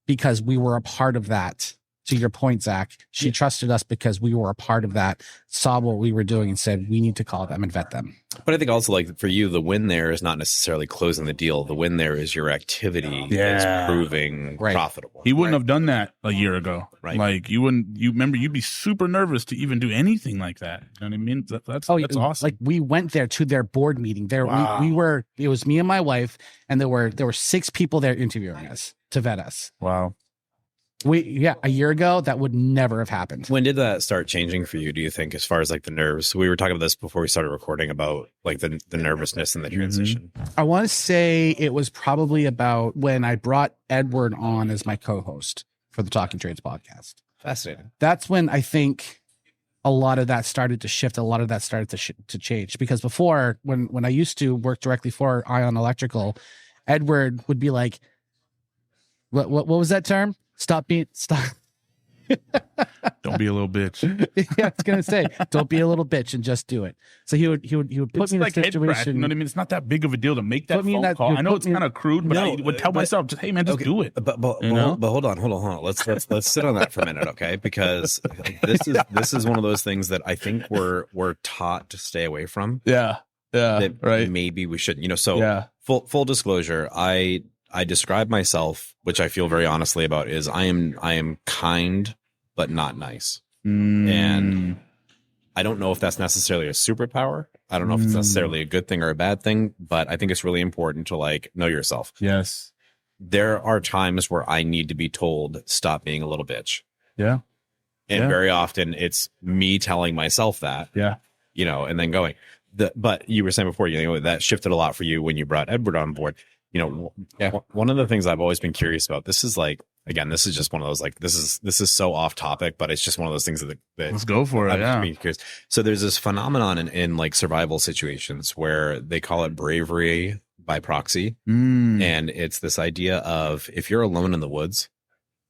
because we were a part of that. To your point, Zach, she trusted us because we were a part of that, saw what we were doing and said, we need to call them and vet them. But I think also, like, for you, the win there is not necessarily closing the deal. The win there is your activity is proving profitable. He wouldn't have done that a year ago. Right. Like, you remember, you'd be super nervous to even do anything like that. You know what I mean? That's awesome. Like, we went there to their board meeting. It was me and my wife, and there were 6 people there interviewing us to vet us. Wow. A year ago, that would never have happened. When did that start changing for you, do you think, as far as like the nerves? We were talking about this before we started recording about like the nervousness and the transition. I want to say it was probably about when I brought Edward on as my co-host for the Talking Trades podcast. Fascinating. That's when I think a lot of that started to shift. A lot of that started to change, because before, when I used to work directly for Ion Electrical, Edward would be like, what was that term? Stop. Don't be a little bitch. Yeah, I was gonna say, don't be a little bitch and just do it. So he would put me in a situation. You know what I mean? It's not that big of a deal to make that phone call. I know it's kind of crude, but I would tell myself, just, hey man, just do it. But hold on. Let's sit on that for a minute, okay? Because this is one of those things that I think we're taught to stay away from. Yeah. Right. Maybe we shouldn't. So full disclosure, I describe myself, which I feel very honestly about, is I am kind but not nice. And I don't know if that's necessarily a superpower. I don't know if it's necessarily a good thing or a bad thing, but I think it's really important to like know yourself. Yes. There are times where I need to be told, stop being a little bitch. Yeah. And very often it's me telling myself that. Yeah. And then going. But you were saying before, that shifted a lot for you when you brought Edward on board. One of the things I've always been curious about, this is like, again, this is just one of those, like, this is so off topic, but it's just one of those things that let's go for it. I'm just curious. So there's this phenomenon in like survival situations where they call it bravery by proxy. And it's this idea of, if you're alone in the woods,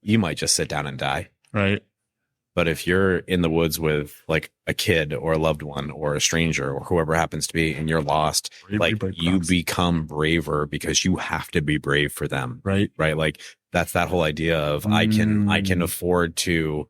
you might just sit down and die. Right. But if you're in the woods with like a kid or a loved one or a stranger or whoever happens to be, and you're lost, you become braver because you have to be brave for them. Right. Right. Like that's that whole idea of I can afford to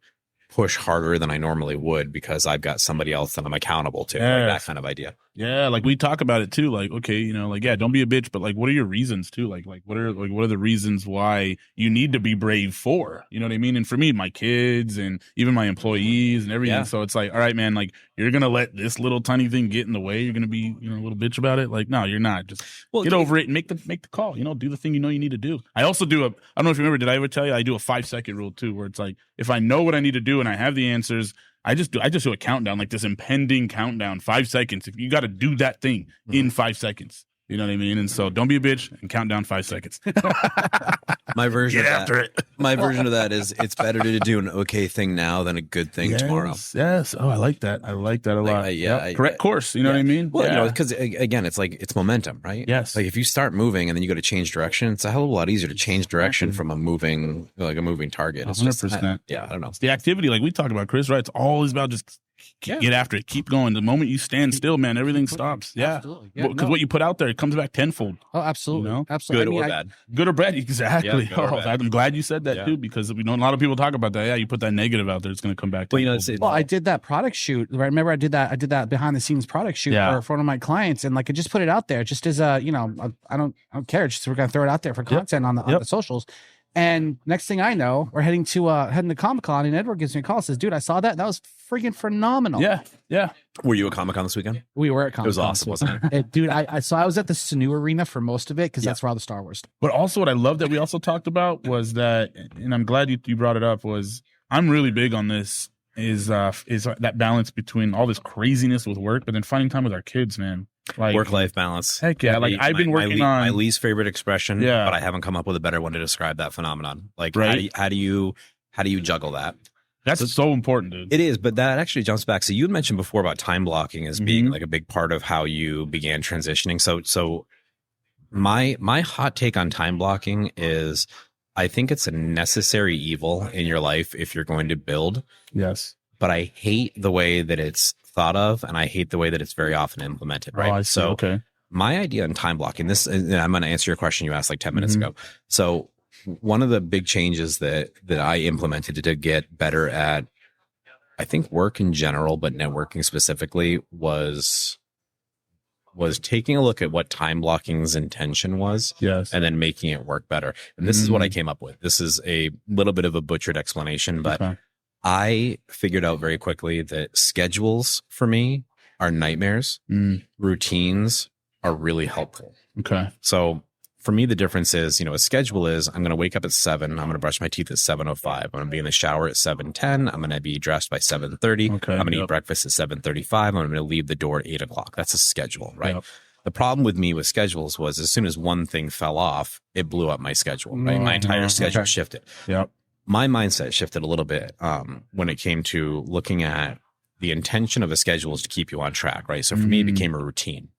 push harder than I normally would because I've got somebody else that I'm accountable to. Like that kind of idea. Yeah, like we talk about it too. Like, okay, don't be a bitch, but like, what are your reasons too? Like what are the reasons why you need to be brave for? You know what I mean? And for me, my kids and even my employees and everything. Yeah. So it's like, all right, man, like you're gonna let this little tiny thing get in the way. You're gonna be, a little bitch about it. Like, no, you're not. Just get over it and make the call. Do the thing you need to do. I also do I don't know if you remember. Did I ever tell you I do a 5-second rule too, where it's like if I know what I need to do and I have the answers, I just do a countdown, like this impending countdown, 5 seconds. If you got to do that thing in 5 seconds, you know what I mean? And so don't be a bitch and count down 5 seconds. My version Get of after that, it. my version of that is it's better to do an okay thing now than a good thing tomorrow. Yes. Oh, I like that. I like that a lot. Correct course. You know what I mean? Well, you know, because again, it's like it's momentum, right? Yes. Like if you start moving and then you go to change direction, it's a hell of a lot easier to change direction from a moving target. It's 100%. I don't know. It's the activity, like we talked about, Chris, right? It's always about just get after it. Keep going. The moment you stand still, man, everything stops. Yeah. Absolutely. Because what you put out there, it comes back tenfold. Oh, absolutely. You know? Absolutely. Good or bad. Good or bad, exactly. Yeah, good or bad. I'm glad you said that too, because we know a lot of people talk about that. Yeah, you put that negative out there, it's going to come back. Well, you know, Well, I did that product shoot. Right? Remember, I did that behind the scenes product shoot for one of my clients, and like I just put it out there, just as a I don't care. Just we're gonna throw it out there for content on the socials. And next thing I know, we're heading to Comic-Con, and Edward gives me a call, says, "Dude, I saw that. That was freaking phenomenal." Yeah. Were you at Comic-Con this weekend? We were at Comic-Con. It was awesome, wasn't it? Dude, I was at the Sanu Arena for most of it because that's where all the Star Wars stuff. But also, what I love that we also talked about was that, and I'm glad you brought it up, was I'm really big on this. Is that balance between all this craziness with work, but then finding time with our kids, man. Like Work-life balance. Heck yeah! Like I've been working on my least favorite expression, Yeah. but I haven't come up with a better one to describe that phenomenon. Like, Right. how do you juggle that? That's so important, dude. It is, but that actually jumps back. So you had mentioned before about time blocking as being like a big part of how you began transitioning. So my hot take on time blocking is I think it's a necessary evil in your life if you're going to build. Yes. But I hate the way that it's thought of, and I hate the way that it's very often implemented. Right. Oh, I see. So Okay. my idea on time blocking, this, and I'm going to answer your question you asked like 10 minutes ago. So one of the big changes that I implemented to get better at, I think, work in general, but networking specifically, was taking a look at what time blocking's intention was. Yes. And then making it work better. And this is what I came up with. This is a little bit of a butchered explanation, but I figured out very quickly that schedules for me are nightmares. Routines are really helpful. Okay. So for me, the difference is, a schedule is I'm going to wake up at 7. I'm going to brush my teeth at 7:05. I'm going to be in the shower at 7:10. I'm going to be dressed by 7:30. Okay. I'm going to eat breakfast at 7:35. I'm going to leave the door at 8 o'clock. That's a schedule, right? Yep. The problem with me with schedules was as soon as one thing fell off, it blew up my schedule, right? My entire schedule shifted. Yep. My mindset shifted a little bit when it came to looking at the intention of a schedule is to keep you on track, right? So for me, it became a routine.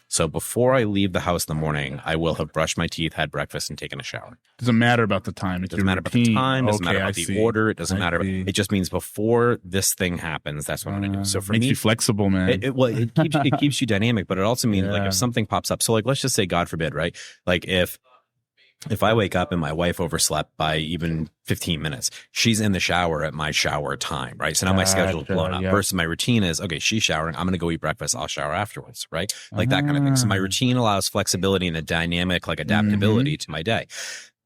So before I leave the house in the morning, I will have brushed my teeth, had breakfast, and taken a shower. Doesn't matter about the time. It doesn't matter about the time. Doesn't matter about the order. It doesn't matter. It just means before this thing happens, that's what I'm going to do. So for makes me, you flexible, man. it keeps you dynamic, but it also means like if something pops up. So like, let's just say, God forbid, right? Like if I wake up and my wife overslept by even 15 minutes, she's in the shower at my shower time, right? So now my schedule's blown up. Versus my routine is, okay, she's showering. I'm going to go eat breakfast. I'll shower afterwards, right? Like that kind of thing. So my routine allows flexibility and a dynamic, like adaptability to my day.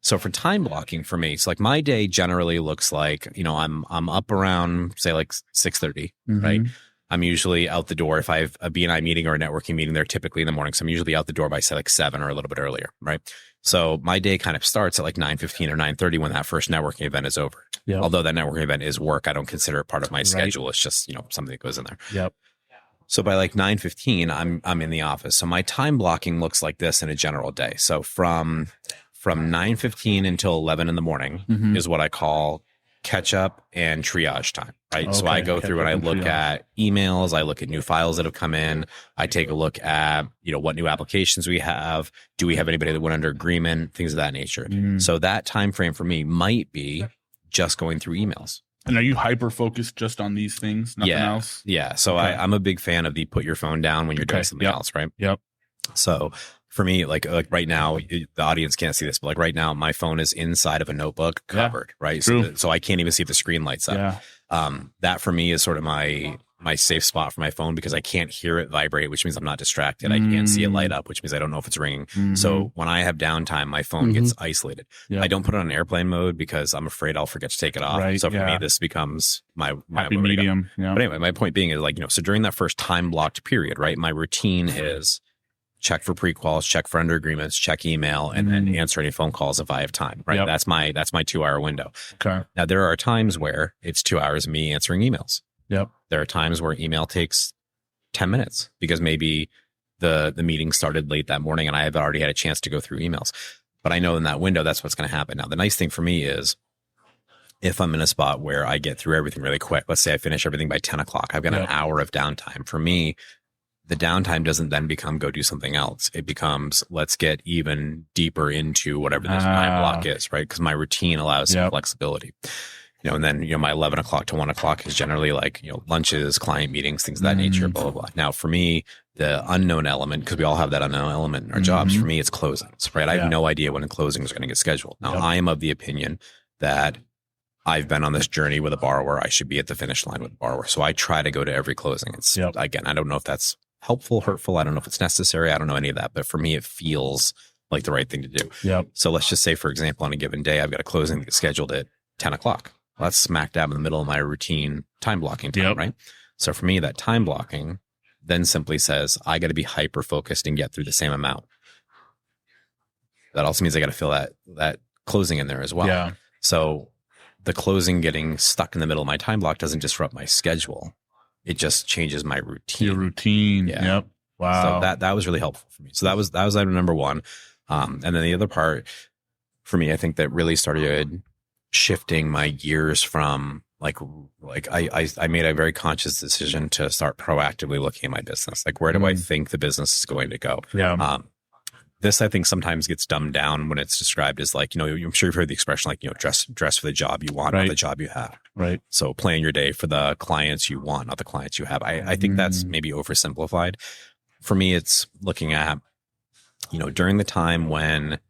So for time blocking for me, it's like my day generally looks like, I'm up around say like 6:30, right? I'm usually out the door. If I have a BNI meeting or a networking meeting, they're typically in the morning. So I'm usually out the door by say like 7 or a little bit earlier, right? So my day kind of starts at like 9:15 or 9:30 when that first networking event is over. Yep. Although that networking event is work, I don't consider it part of my schedule. It's just, something that goes in there. Yep. So by like 9:15, I'm in the office. So my time blocking looks like this in a general day. So from 9:15 until 11 in the morning is what I call catch up and triage time, right? So I go through and I look at emails, I look at new files that have come in, I take a look at, what new applications we have, do we have anybody that went under agreement, things of that nature. So that time frame for me might be just going through emails. And are you hyper focused just on these things, nothing else? Yeah. So I'm a big fan of the put your phone down when you're doing something else, right? Yep. So for me, like right now, the audience can't see this, but like right now, my phone is inside of a notebook covered, right? So I can't even see if the screen lights up. That for me is sort of my safe spot for my phone because I can't hear it vibrate, which means I'm not distracted. I can't see it light up, which means I don't know if it's ringing. So when I have downtime, my phone gets isolated. I don't put it on airplane mode because I'm afraid I'll forget to take it off. So for me, this becomes my happy medium. But anyway, my point being is like, so during that first time blocked period, right? My routine is check for pre-quals, check for under agreements, check email, and then answer any phone calls if I have time, right? That's my 2-hour window. Okay. Now there are times where it's 2 hours of me answering emails. Yep. There are times where email takes 10 minutes because maybe the meeting started late that morning and I have already had a chance to go through emails. But I know in that window, that's what's going to happen. Now, the nice thing for me is if I'm in a spot where I get through everything really quick, let's say I finish everything by 10 o'clock, I've got an hour of downtime. For me, the downtime doesn't then become go do something else. It becomes let's get even deeper into whatever this time block is, right? Because my routine allows some flexibility. And then, my 11 o'clock to 1 o'clock is generally like, lunches, client meetings, things of that nature, blah, blah, blah. Now, for me, the unknown element, because we all have that unknown element in our jobs, for me, it's closings, right? I have no idea when closings are going to get scheduled. Now, I am of the opinion that I've been on this journey with a borrower. I should be at the finish line with a borrower. So I try to go to every closing. It's again, I don't know if that's helpful, hurtful. I don't know if it's necessary. I don't know any of that. But for me, it feels like the right thing to do. So let's just say, for example, on a given day, I've got a closing that's scheduled at 10 o'clock. Well, that's smack dab in the middle of my routine time blocking time, right? So for me, that time blocking then simply says, I got to be hyper focused and get through the same amount. That also means I got to fill that closing in there as well. So the closing getting stuck in the middle of my time block doesn't disrupt my schedule. It just changes my routine. Your routine. Wow. So that was really helpful for me. So that was item number one. And then the other part for me, I think that really started shifting my gears from like I made a very conscious decision to start proactively looking at my business. Like, where do I think the business is going to go? This, I think, sometimes gets dumbed down when it's described as like, I'm sure you've heard the expression like, dress for the job you want, not the job you have. Right. So plan your day for the clients you want, not the clients you have. I think that's maybe oversimplified. For me, it's looking at, during the time when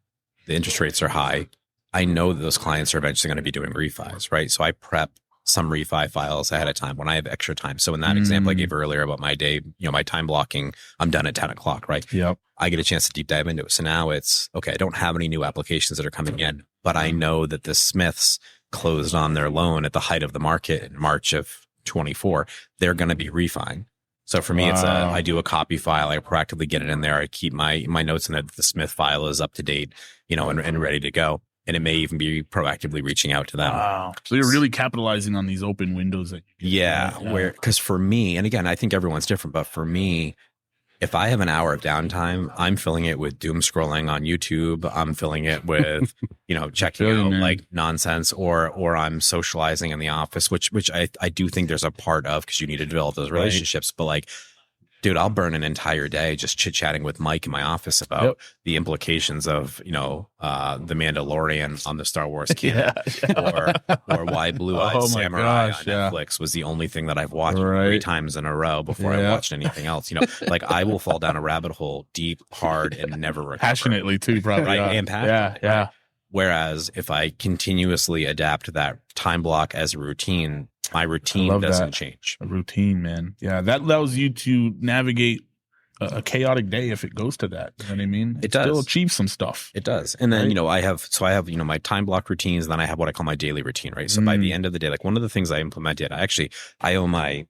the interest rates are high, I know that those clients are eventually going to be doing refis, right? So I prep some refi files ahead of time when I have extra time. So in that example I gave earlier about my day, my time blocking, I'm done at 10 o'clock, right? I get a chance to deep dive into it. So now it's, okay, I don't have any new applications that are coming in, but I know that the Smiths closed on their loan at the height of the market in March of 24. They're going to be refining. So for me, it's I do a copy file. I proactively get it in there. I keep my notes in that the Smith file is up to date, and ready to go. And it may even be proactively reaching out to them. Wow. So you're really capitalizing on these open windows. Because for me, and again, I think everyone's different, but for me, if I have an hour of downtime, I'm filling it with doom scrolling on YouTube. I'm filling it with, checking out like nonsense, or I'm socializing in the office, which I do think there's a part of, because you need to develop those relationships. But like, dude, I'll burn an entire day just chit-chatting with Mike in my office about the implications of, The Mandalorian on the Star Wars kid, or why Blue Eyed Samurai on Netflix was the only thing that I've watched 3 times in a row before I watched anything else. Like, I will fall down a rabbit hole deep, hard, and never recover. Passionately too, probably. Right? And passionately. Right? Whereas if I continuously adapt that time block as a routine, my routine doesn't change. A routine, man. Yeah, that allows you to navigate a chaotic day if it goes to that. You know what I mean? It does. Still achieve some stuff. It does. And then, I have my time block routines, and then I have what I call my daily routine, right? So by the end of the day, like, one of the things I implemented, I owe my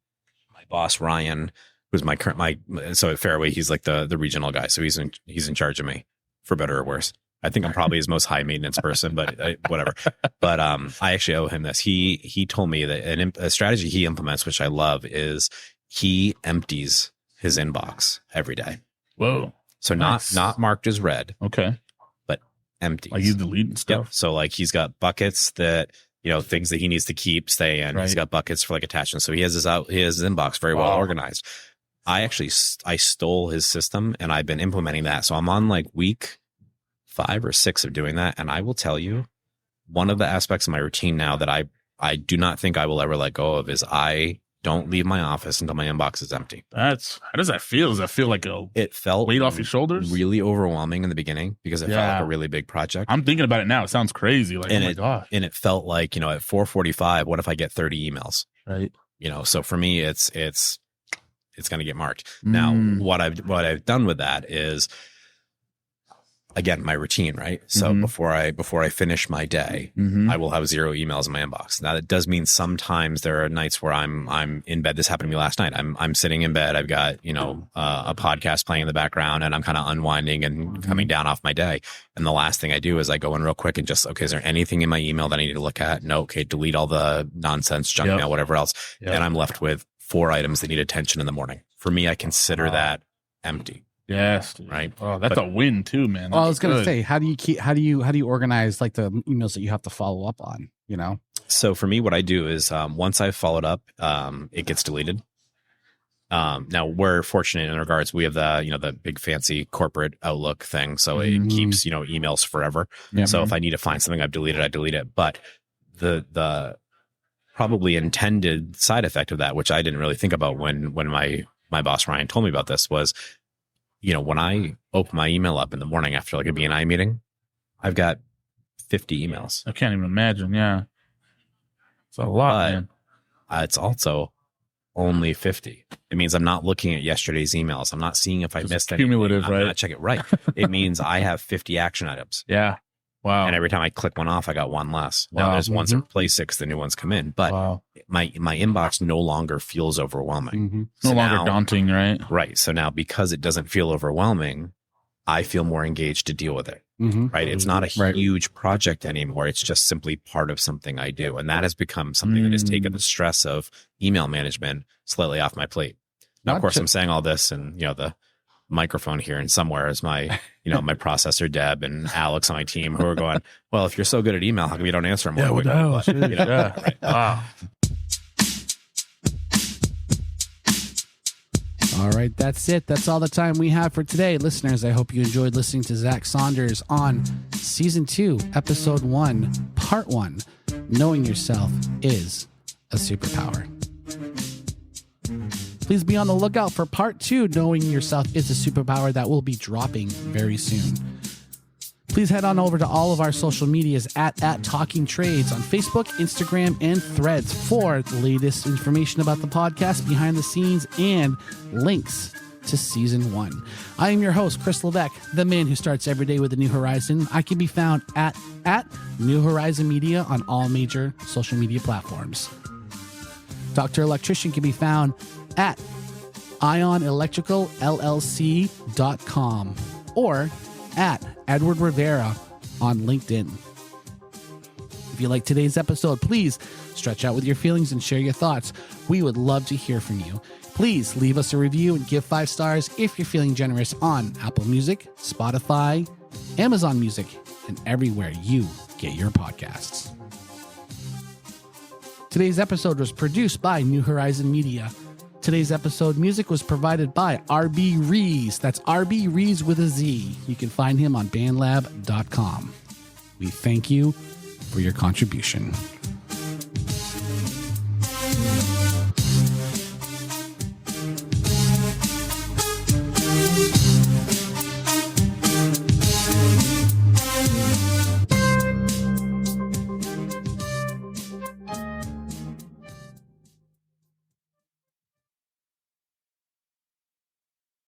boss, Ryan, who's so at Fairway, he's like the regional guy. So he's in charge of me, for better or worse. I think I'm probably his most high maintenance person, but whatever. But I actually owe him this. He told me that a strategy he implements, which I love, is he empties his inbox every day. Whoa! So nice. not marked as red. Okay, but empty. Like he's deleting stuff. Yep. So like he's got buckets that things that he needs to stay in. Right. He's got buckets for like attachments. So he has his inbox very well organized. I stole his system, and I've been implementing that. So I'm on like week 5 or 6 of doing that. And I will tell you, one of the aspects of my routine now that I do not think I will ever let go of is I don't leave my office until my inbox is empty. How does that feel? Does that feel like it felt weight off your shoulders? Really overwhelming in the beginning, because it felt like a really big project. I'm thinking about it now. It sounds crazy. Like, my gosh. And it felt like, at 4:45, what if I get 30 emails? Right. So for me, it's going to get marked. Now, what I've done with that is, again, my routine, right? So before I finish my day, I will have 0 emails in my inbox. Now, that does mean sometimes there are nights where I'm in bed. This happened to me last night. I'm sitting in bed. I've got, a podcast playing in the background, and I'm kind of unwinding and coming down off my day. And the last thing I do is I go in real quick and just, okay, is there anything in my email that I need to look at? No. Okay. Delete all the nonsense, junk mail, whatever else. And I'm left with 4 items that need attention in the morning. For me, I consider that empty. Yes. Dude. Right. Oh, that's a win too, man. Well, I was That's going to good. say, how do you organize like the emails that you have to follow up on, you know? So for me, what I do is once I've followed up, it gets deleted. Now we're fortunate in regards, we have the big fancy corporate Outlook thing. So it keeps, emails forever. Yeah. So if I need to find something I've deleted, I delete it. But the probably intended side effect of that, which I didn't really think about when my boss Ryan told me about this, was, when I open my email up in the morning after like a BNI meeting, I've got 50 emails. I can't even imagine. Yeah. It's a lot, man. It's also only 50. It means I'm not looking at yesterday's emails. I'm not seeing if I missed anything. Cumulative, I'm right? not checking it. Right. It means I have 50 action items. Yeah. Wow. And every time I click one off, I got one less. Now there's ones that replace 6, the new ones come in. But my inbox no longer feels overwhelming. No longer daunting, right? Right. So now, because it doesn't feel overwhelming, I feel more engaged to deal with it. Right. It's not a huge project anymore. It's just simply part of something I do. And that has become something that has taken the stress of email management slightly off my plate. Now, of course, I'm saying all this, and the microphone here and somewhere is my, my processor Deb and Alex on my team who are going, well, if you're so good at email, how come you don't answer them? Right. Wow. All right, that's it. That's all the time we have for today. Listeners, I hope you enjoyed listening to Zach Saunders on Season 2, Episode 1, Part 1, Knowing Yourself is a Superpower. Please be on the lookout for Part 2, Knowing Yourself is a Superpower, that will be dropping very soon. Please head on over to all of our social medias at Talking Trades on Facebook, Instagram, and Threads for the latest information about the podcast, behind the scenes, and links to Season 1. I am your host, Kris Lebeck, the man who starts every day with a new horizon. I can be found at New Horizon Media on all major social media platforms. Dr. Electrician can be found at ionelectricalllc.com or at Edward Rivera on LinkedIn. If you like today's episode, please stretch out with your feelings and share your thoughts. We would love to hear from you. Please leave us a review and give 5 stars if you're feeling generous on Apple Music, Spotify, Amazon Music, and everywhere you get your podcasts. Today's episode was produced by New Horizon Media. Today's episode music was provided by ReZe. That's ReZe with a Z. You can find him on bandlab.com. We thank you for your contribution.